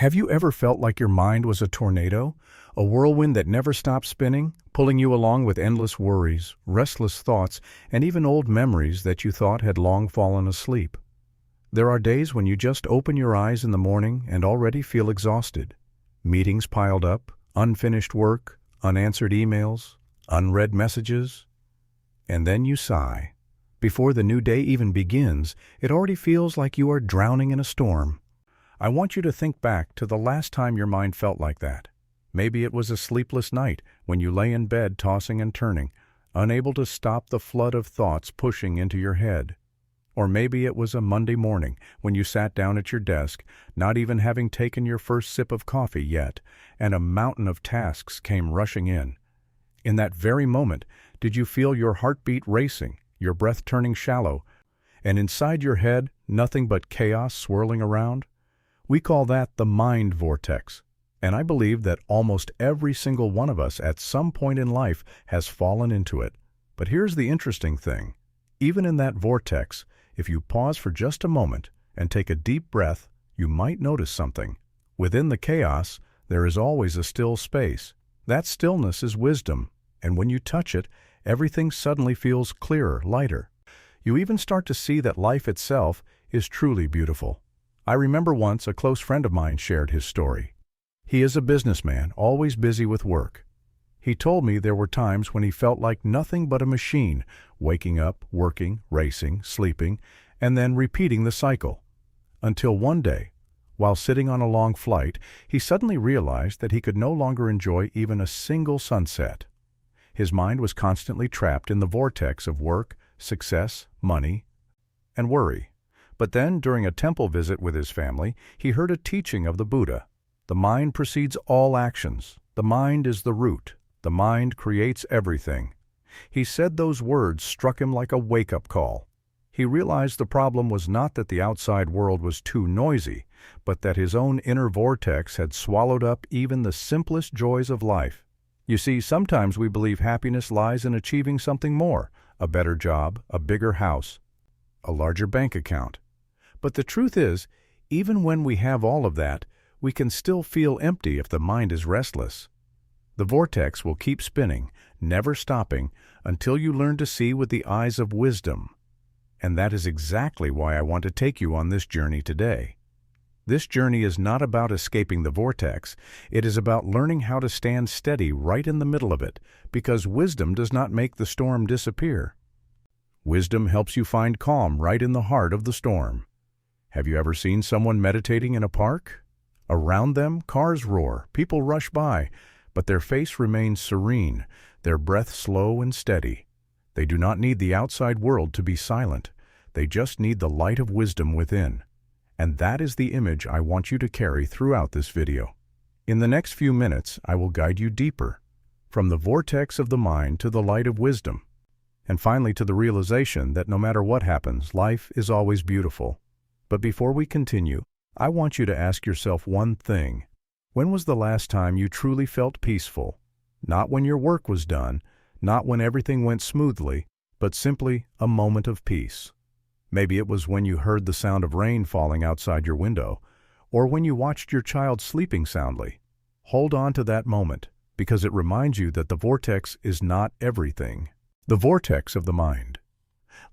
Have you ever felt like your mind was a tornado, a whirlwind that never stopped spinning, pulling you along with endless worries, restless thoughts, and even old memories that you thought had long fallen asleep? There are days when you just open your eyes in the morning and already feel exhausted. Meetings piled up, unfinished work, unanswered emails, unread messages. And then you sigh. Before the new day even begins, it already feels like you are drowning in a storm. I want you to think back to the last time your mind felt like that. Maybe it was a sleepless night when you lay in bed tossing and turning, unable to stop the flood of thoughts pushing into your head. Or maybe it was a Monday morning when you sat down at your desk, not even having taken your first sip of coffee yet, and a mountain of tasks came rushing in. In that very moment, did you feel your heartbeat racing, your breath turning shallow, and inside your head nothing but chaos swirling around? We call that the mind vortex, and I believe that almost every single one of us at some point in life has fallen into it. But here's the interesting thing. Even in that vortex, if you pause for just a moment and take a deep breath, you might notice something. Within the chaos, there is always a still space. That stillness is wisdom, and when you touch it, everything suddenly feels clearer, lighter. You even start to see that life itself is truly beautiful. I remember once a close friend of mine shared his story. He is a businessman, always busy with work. He told me there were times when he felt like nothing but a machine, waking up, working, racing, sleeping, and then repeating the cycle. Until one day, while sitting on a long flight, he suddenly realized that he could no longer enjoy even a single sunset. His mind was constantly trapped in the vortex of work, success, money, and worry. But then, during a temple visit with his family, he heard a teaching of the Buddha. The mind precedes all actions. The mind is the root. The mind creates everything. He said those words struck him like a wake-up call. He realized the problem was not that the outside world was too noisy, but that his own inner vortex had swallowed up even the simplest joys of life. You see, sometimes we believe happiness lies in achieving something more, a better job, a bigger house, a larger bank account. But the truth is, even when we have all of that, we can still feel empty if the mind is restless. The vortex will keep spinning, never stopping, until you learn to see with the eyes of wisdom. And that is exactly why I want to take you on this journey today. This journey is not about escaping the vortex. It is about learning how to stand steady right in the middle of it, because wisdom does not make the storm disappear. Wisdom helps you find calm right in the heart of the storm. Have you ever seen someone meditating in a park? Around them, cars roar, people rush by, but their face remains serene, their breath slow and steady. They do not need the outside world to be silent. They just need the light of wisdom within. And that is the image I want you to carry throughout this video. In the next few minutes, I will guide you deeper, from the vortex of the mind to the light of wisdom, and finally to the realization that no matter what happens, life is always beautiful. But before we continue, I want you to ask yourself one thing. When was the last time you truly felt peaceful? Not when your work was done, not when everything went smoothly, but simply a moment of peace. Maybe it was when you heard the sound of rain falling outside your window, or when you watched your child sleeping soundly. Hold on to that moment, because it reminds you that the vortex is not everything. The vortex of the mind.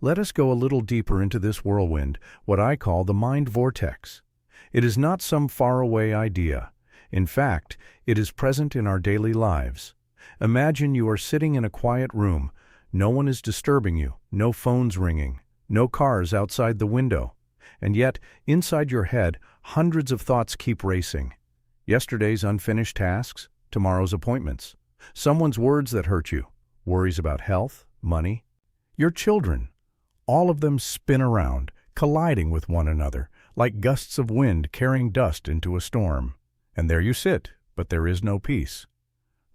Let us go a little deeper into this whirlwind, what I call the mind vortex. It is not some faraway idea. In fact, it is present in our daily lives. Imagine you are sitting in a quiet room. No one is disturbing you, no phones ringing, no cars outside the window. And yet, inside your head, hundreds of thoughts keep racing. Yesterday's unfinished tasks, tomorrow's appointments, someone's words that hurt you, worries about health, money, your children. All of them spin around, colliding with one another, like gusts of wind carrying dust into a storm. And there you sit, but there is no peace.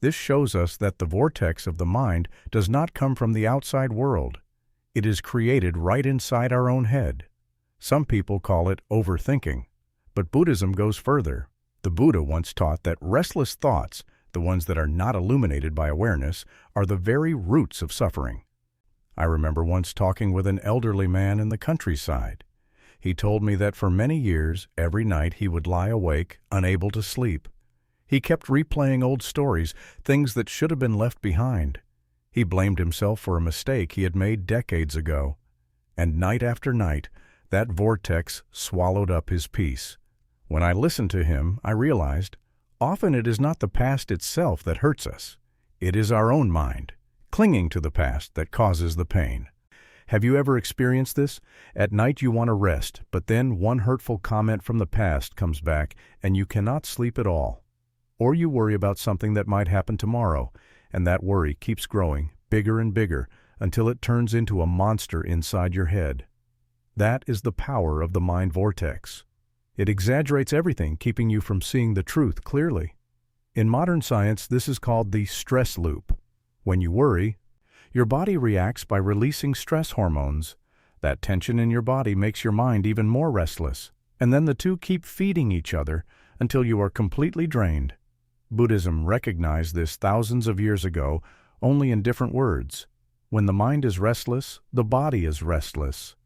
This shows us that the vortex of the mind does not come from the outside world. It is created right inside our own head. Some people call it overthinking, but Buddhism goes further. The Buddha once taught that restless thoughts, the ones that are not illuminated by awareness, are the very roots of suffering. I remember once talking with an elderly man in the countryside. He told me that for many years, every night he would lie awake, unable to sleep. He kept replaying old stories, things that should have been left behind. He blamed himself for a mistake he had made decades ago. And night after night, that vortex swallowed up his peace. When I listened to him, I realized, often it is not the past itself that hurts us. It is our own mind, clinging to the past, that causes the pain. Have you ever experienced this? At night you want to rest, but then one hurtful comment from the past comes back and you cannot sleep at all. Or you worry about something that might happen tomorrow, and that worry keeps growing, bigger and bigger, until it turns into a monster inside your head. That is the power of the mind vortex. It exaggerates everything, keeping you from seeing the truth clearly. In modern science, this is called the stress loop. When you worry, your body reacts by releasing stress hormones. That tension in your body makes your mind even more restless, and then the two keep feeding each other until you are completely drained. Buddhism recognized this thousands of years ago, only in different words. When the mind is restless, the body is restless.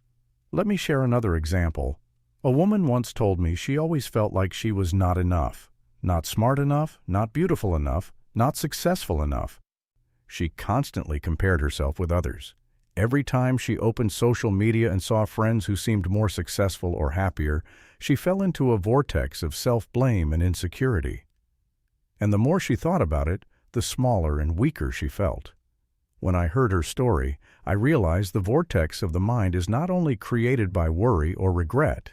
Let me share another example. A woman once told me she always felt like she was not enough. Not smart enough, not beautiful enough, not successful enough. She constantly compared herself with others. Every time she opened social media and saw friends who seemed more successful or happier, she fell into a vortex of self-blame and insecurity. And the more she thought about it, the smaller and weaker she felt. When I heard her story, I realized the vortex of the mind is not only created by worry or regret.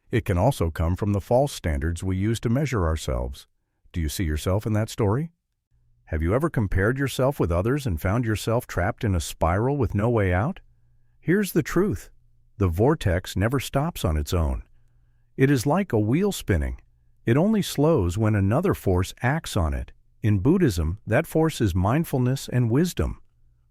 It can also come from the false standards we use to measure ourselves. Do you see yourself in that story? Have you ever compared yourself with others and found yourself trapped in a spiral with no way out? Here's the truth. The vortex never stops on its own. It is like a wheel spinning. It only slows when another force acts on it. In Buddhism, that force is mindfulness and wisdom.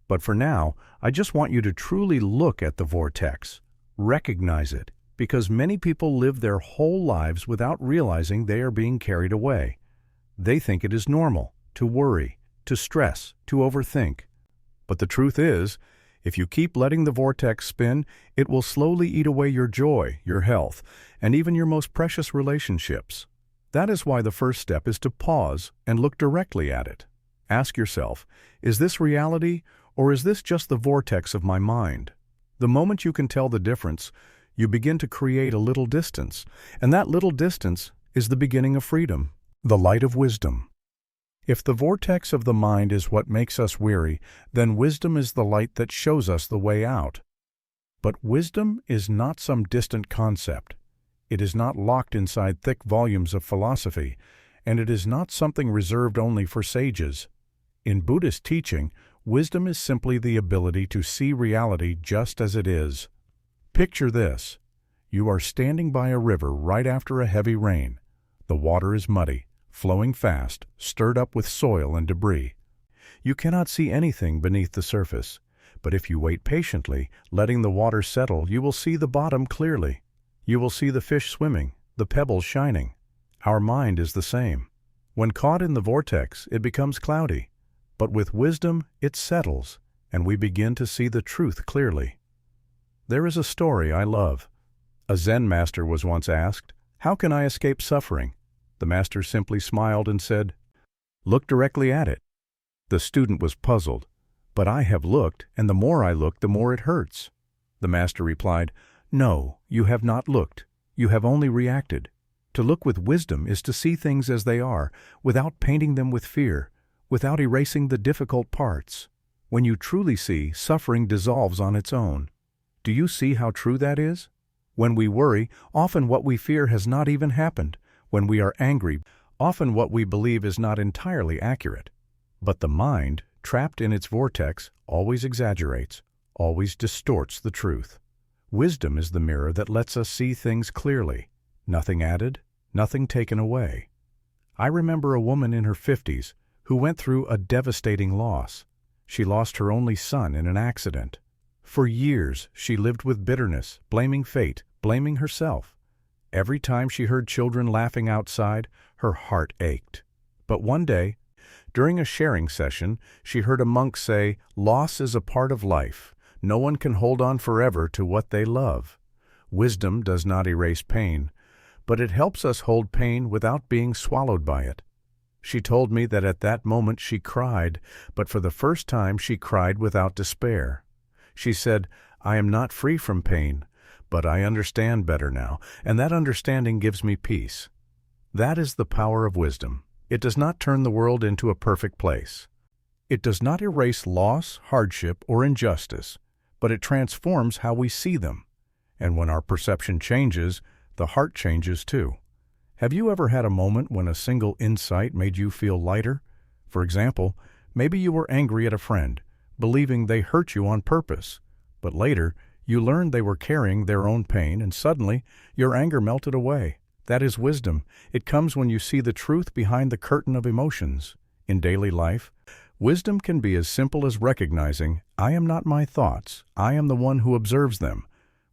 But for now, I just want you to truly look at the vortex. Recognize it, because many people live their whole lives without realizing they are being carried away. They think it is normal to worry, to stress, to overthink. But the truth is, if you keep letting the vortex spin, it will slowly eat away your joy, your health, and even your most precious relationships. That is why the first step is to pause and look directly at it. Ask yourself, is this reality, or is this just the vortex of my mind? The moment you can tell the difference, you begin to create a little distance, and that little distance is the beginning of freedom, the light of wisdom. If the vortex of the mind is what makes us weary, then wisdom is the light that shows us the way out. But wisdom is not some distant concept. It is not locked inside thick volumes of philosophy, and it is not something reserved only for sages. In Buddhist teaching, wisdom is simply the ability to see reality just as it is. Picture this. You are standing by a river right after a heavy rain. The water is muddy, flowing fast, stirred up with soil and debris. You cannot see anything beneath the surface, but if you wait patiently, letting the water settle, you will see the bottom clearly. You will see the fish swimming, the pebbles shining. Our mind is the same. When caught in the vortex, it becomes cloudy, but with wisdom, it settles, and we begin to see the truth clearly. There is a story I love. A Zen master was once asked, "How can I escape suffering?" The master simply smiled and said, "Look directly at it." The student was puzzled. "But I have looked, and the more I look, the more it hurts." The master replied, "No, you have not looked. You have only reacted. To look with wisdom is to see things as they are, without painting them with fear, without erasing the difficult parts. When you truly see, suffering dissolves on its own. Do you see how true that is? When we worry, often what we fear has not even happened. When we are angry, often what we believe is not entirely accurate. But the mind, trapped in its vortex, always exaggerates, always distorts the truth. Wisdom is the mirror that lets us see things clearly. Nothing added, nothing taken away. I remember a woman in her 50s who went through a devastating loss. She lost her only son in an accident. For years, she lived with bitterness, blaming fate, blaming herself. Every time she heard children laughing outside, her heart ached. But one day, during a sharing session, she heard a monk say, "Loss is a part of life. No one can hold on forever to what they love. Wisdom does not erase pain, but it helps us hold pain without being swallowed by it. She told me that at that moment she cried, but for the first time she cried without despair. She said, "I am not free from pain, but I understand better now, and that understanding gives me peace." That is the power of wisdom. It does not turn the world into a perfect place. It does not erase loss, hardship, or injustice, but it transforms how we see them. And when our perception changes, the heart changes too. Have you ever had a moment when a single insight made you feel lighter? For example, maybe you were angry at a friend, believing they hurt you on purpose, but later you learned they were carrying their own pain and suddenly your anger melted away. That is wisdom. It comes when you see the truth behind the curtain of emotions. In daily life, wisdom can be as simple as recognizing, "I am not my thoughts, I am the one who observes them."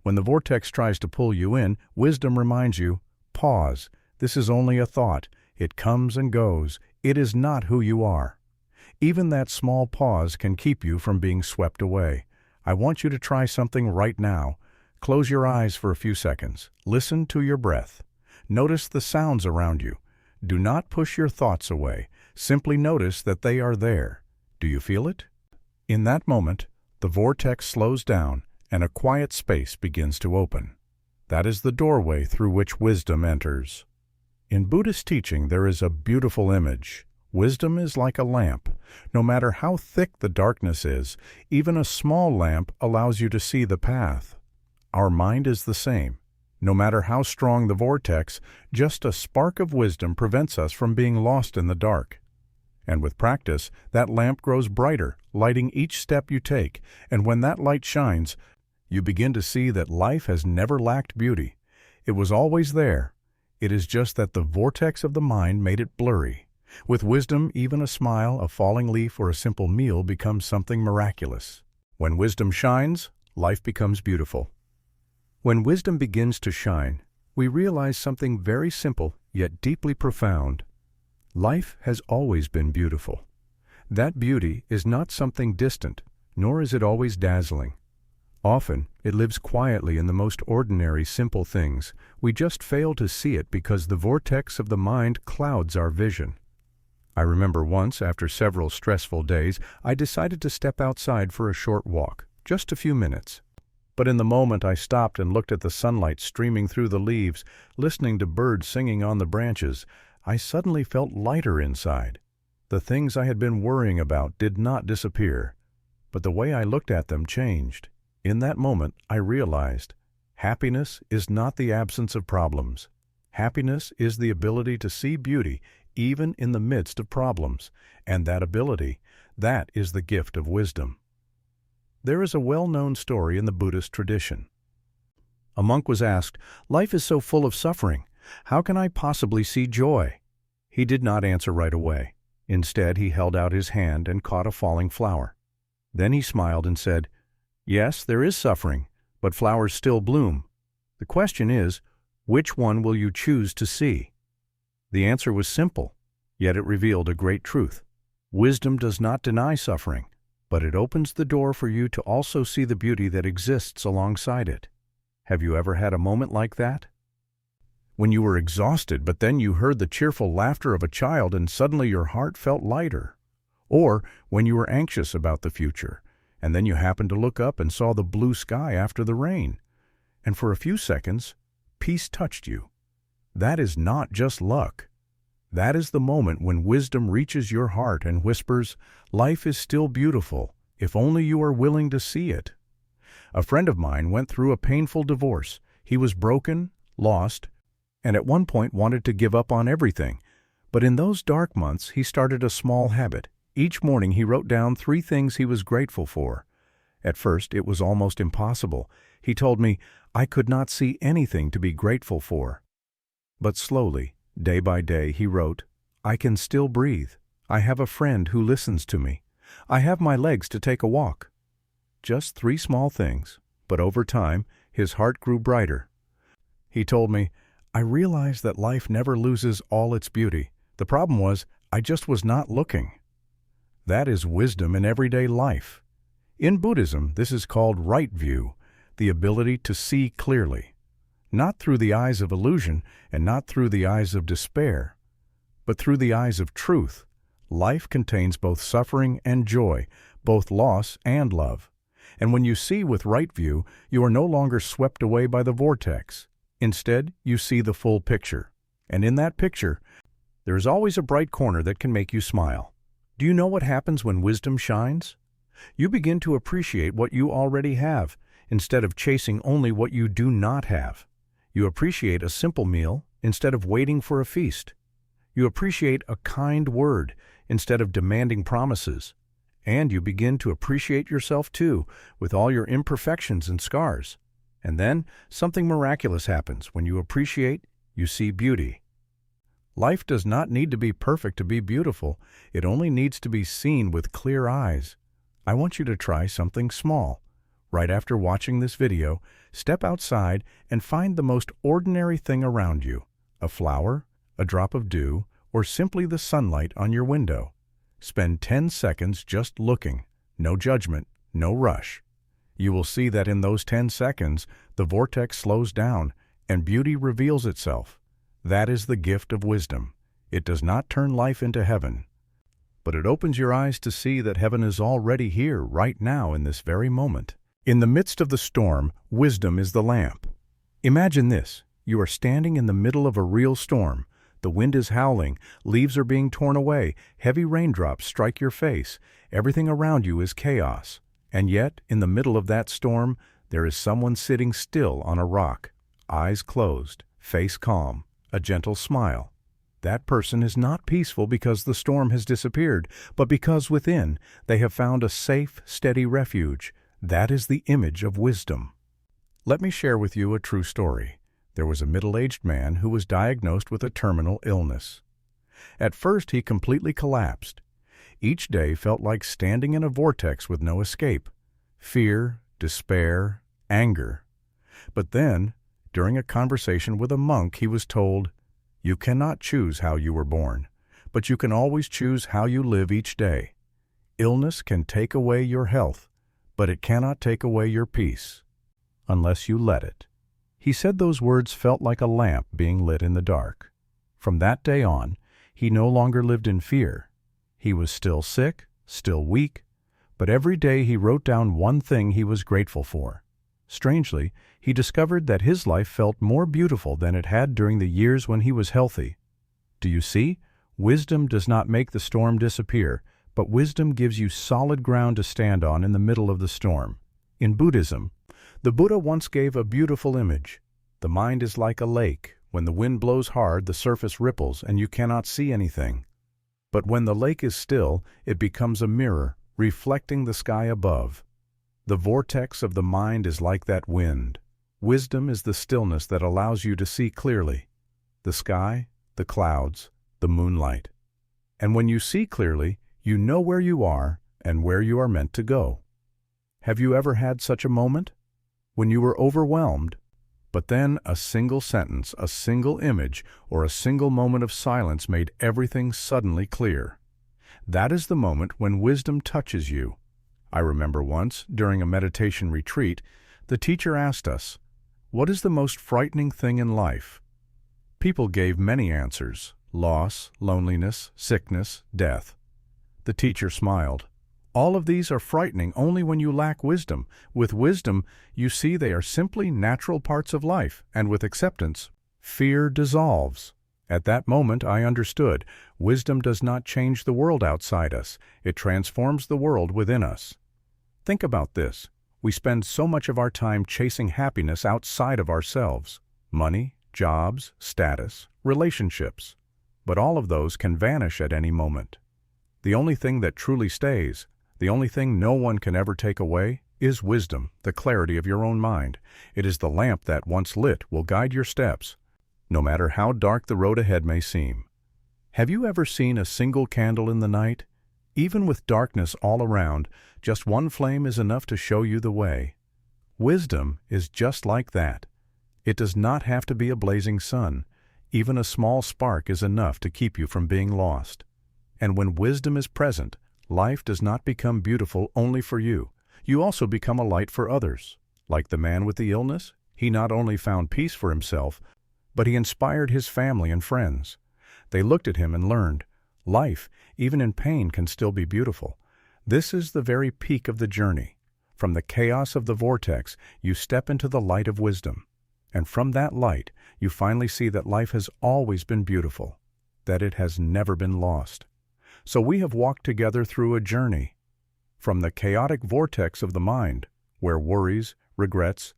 When the vortex tries to pull you in, wisdom reminds you, "Pause. This is only a thought. It comes and goes. It is not who you are." Even that small pause can keep you from being swept away. I want you to try something right now. Close your eyes for a few seconds. Listen to your breath. Notice the sounds around you. Do not push your thoughts away. Simply notice that they are there. Do you feel it? In that moment, the vortex slows down and a quiet space begins to open. That is the doorway through which wisdom enters. In Buddhist teaching, there is a beautiful image. Wisdom is like a lamp. No matter how thick the darkness is, even a small lamp allows you to see the path. Our mind is the same. No matter how strong the vortex, just a spark of wisdom prevents us from being lost in the dark. And with practice, that lamp grows brighter, lighting each step you take, and when that light shines, you begin to see that life has never lacked beauty. It was always there. It is just that the vortex of the mind made it blurry. With wisdom, even a smile, a falling leaf, or a simple meal becomes something miraculous. When wisdom shines, life becomes beautiful. When wisdom begins to shine, we realize something very simple yet deeply profound. Life has always been beautiful. That beauty is not something distant, nor is it always dazzling. Often, it lives quietly in the most ordinary, simple things. We just fail to see it because the vortex of the mind clouds our vision. I remember once, after several stressful days, I decided to step outside for a short walk, just a few minutes. But in the moment I stopped and looked at the sunlight streaming through the leaves, listening to birds singing on the branches, I suddenly felt lighter inside. The things I had been worrying about did not disappear, but the way I looked at them changed. In that moment, I realized, happiness is not the absence of problems. Happiness is the ability to see beauty even in the midst of problems, and that ability, that is the gift of wisdom. There is a well-known story in the Buddhist tradition. A monk was asked, "Life is so full of suffering. How can I possibly see joy?" He did not answer right away. Instead, he held out his hand and caught a falling flower. Then he smiled and said, "Yes, there is suffering, but flowers still bloom. The question is, which one will you choose to see?" The answer was simple, yet it revealed a great truth. Wisdom does not deny suffering, but it opens the door for you to also see the beauty that exists alongside it. Have you ever had a moment like that? When you were exhausted, but then you heard the cheerful laughter of a child and suddenly your heart felt lighter. Or when you were anxious about the future, and then you happened to look up and saw the blue sky after the rain. And for a few seconds, peace touched you. That is not just luck. That is the moment when wisdom reaches your heart and whispers, "Life is still beautiful, if only you are willing to see it." A friend of mine went through a painful divorce. He was broken, lost, and at one point wanted to give up on everything. But in those dark months, he started a small habit. Each morning he wrote down 3 things he was grateful for. At first, it was almost impossible. He told me, "I could not see anything to be grateful for." But slowly, day by day, he wrote, "I can still breathe. I have a friend who listens to me. I have my legs to take a walk." Just 3 small things, but over time, his heart grew brighter. He told me, "I realized that life never loses all its beauty. The problem was, I just was not looking." That is wisdom in everyday life. In Buddhism, this is called right view, the ability to see clearly. not through the eyes of illusion and not through the eyes of despair, but through the eyes of truth. Life contains both suffering and joy, both loss and love. And when you see with right view, you are no longer swept away by the vortex. Instead, you see the full picture. And in that picture, there is always a bright corner that can make you smile. Do you know what happens when wisdom shines? You begin to appreciate what you already have, instead of chasing only what you do not have. You appreciate a simple meal instead of waiting for a feast. You appreciate a kind word instead of demanding promises. And you begin to appreciate yourself too, with all your imperfections and scars. And then something miraculous happens. When you appreciate, you see beauty. Life does not need to be perfect to be beautiful. It only needs to be seen with clear eyes. I want you to try something small. Right after watching this video, step outside and find the most ordinary thing around you. A flower, a drop of dew, or simply the sunlight on your window. Spend 10 seconds just looking. No judgment, no rush. You will see that in those 10 seconds, the vortex slows down and beauty reveals itself. That is the gift of wisdom. It does not turn life into heaven, but it opens your eyes to see that heaven is already here right now in this very moment. In the midst of the storm, wisdom is the lamp. Imagine this. You are standing in the middle of a real storm. The wind is howling, leaves are being torn away, heavy raindrops strike your face, everything around you is chaos. And yet, in the middle of that storm, there is someone sitting still on a rock, eyes closed, face calm, a gentle smile. That person is not peaceful because the storm has disappeared, but because within they have found a safe, steady refuge. That is the image of wisdom. Let me share with you a true story. There was a middle-aged man who was diagnosed with a terminal illness. At first, he completely collapsed. Each day felt like standing in a vortex with no escape. Fear, despair, anger. But then, during a conversation with a monk, he was told, "You cannot choose how you were born, but you can always choose how you live each day. Illness can take away your health, but it cannot take away your peace, unless you let it." He said those words felt like a lamp being lit in the dark. From that day on, he no longer lived in fear. He was still sick, still weak, but every day he wrote down one thing he was grateful for. Strangely, he discovered that his life felt more beautiful than it had during the years when he was healthy. Do you see? Wisdom does not make the storm disappear, but wisdom gives you solid ground to stand on in the middle of the storm. In Buddhism, the Buddha once gave a beautiful image. The mind is like a lake. When the wind blows hard, the surface ripples and you cannot see anything. But when the lake is still, it becomes a mirror, reflecting the sky above. The vortex of the mind is like that wind. Wisdom is the stillness that allows you to see clearly. The sky, the clouds, the moonlight. And when you see clearly, you know where you are and where you are meant to go. Have you ever had such a moment? When you were overwhelmed, but then a single sentence, a single image, or a single moment of silence made everything suddenly clear. That is the moment when wisdom touches you. I remember once, during a meditation retreat, the teacher asked us, "What is the most frightening thing in life?" People gave many answers: loss, loneliness, sickness, death. The teacher smiled. All of these are frightening only when you lack wisdom. With wisdom, you see they are simply natural parts of life, and with acceptance, fear dissolves. At that moment, I understood. Wisdom does not change the world outside us. It transforms the world within us. Think about this. We spend so much of our time chasing happiness outside of ourselves. Money, jobs, status, relationships. But all of those can vanish at any moment. The only thing that truly stays, the only thing no one can ever take away, is wisdom, the clarity of your own mind. It is the lamp that, once lit, will guide your steps, no matter how dark the road ahead may seem. Have you ever seen a single candle in the night? Even with darkness all around, just one flame is enough to show you the way. Wisdom is just like that. It does not have to be a blazing sun. Even a small spark is enough to keep you from being lost. And when wisdom is present, life does not become beautiful only for you. You also become a light for others. Like the man with the illness, He not only found peace for himself, but he inspired his family and friends. They looked at him and learned, life, even in pain, can still be beautiful. This is the very peak of the journey. From the chaos of the vortex, you step into the light of wisdom. And from that light, you finally see that life has always been beautiful, that it has never been lost. So we have walked together through a journey. From the chaotic vortex of the mind, where worries, regrets,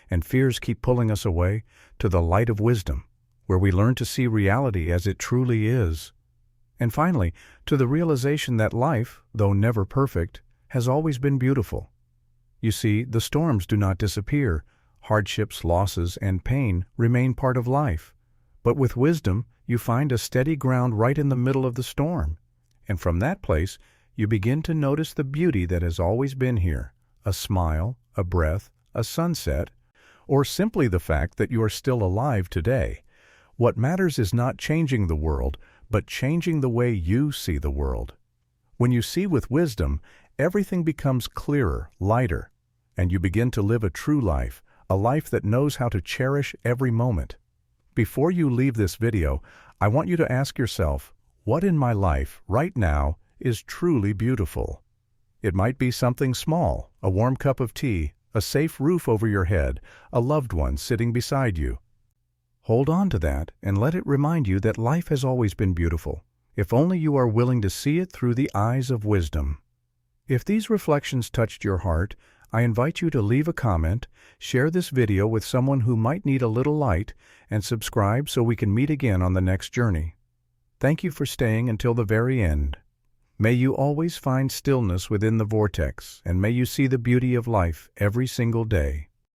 and fears keep pulling us away, to the light of wisdom, where we learn to see reality as it truly is. And finally, to the realization that life, though never perfect, has always been beautiful. You see, the storms do not disappear. Hardships, losses, and pain remain part of life. But with wisdom, you find a steady ground right in the middle of the storm. And from that place, you begin to notice the beauty that has always been here, a smile, a breath, a sunset, or simply the fact that you are still alive today. What matters is not changing the world, but changing the way you see the world. When you see with wisdom, everything becomes clearer, lighter, and you begin to live a true life, a life that knows how to cherish every moment. Before you leave this video, I want you to ask yourself, what in my life, right now, is truly beautiful? It might be something small, a warm cup of tea, a safe roof over your head, a loved one sitting beside you. Hold on to that and let it remind you that life has always been beautiful, if only you are willing to see it through the eyes of wisdom. If these reflections touched your heart, I invite you to leave a comment, share this video with someone who might need a little light, and subscribe so we can meet again on the next journey. Thank you for staying until the very end. May you always find stillness within the vortex, and may you see the beauty of life every single day.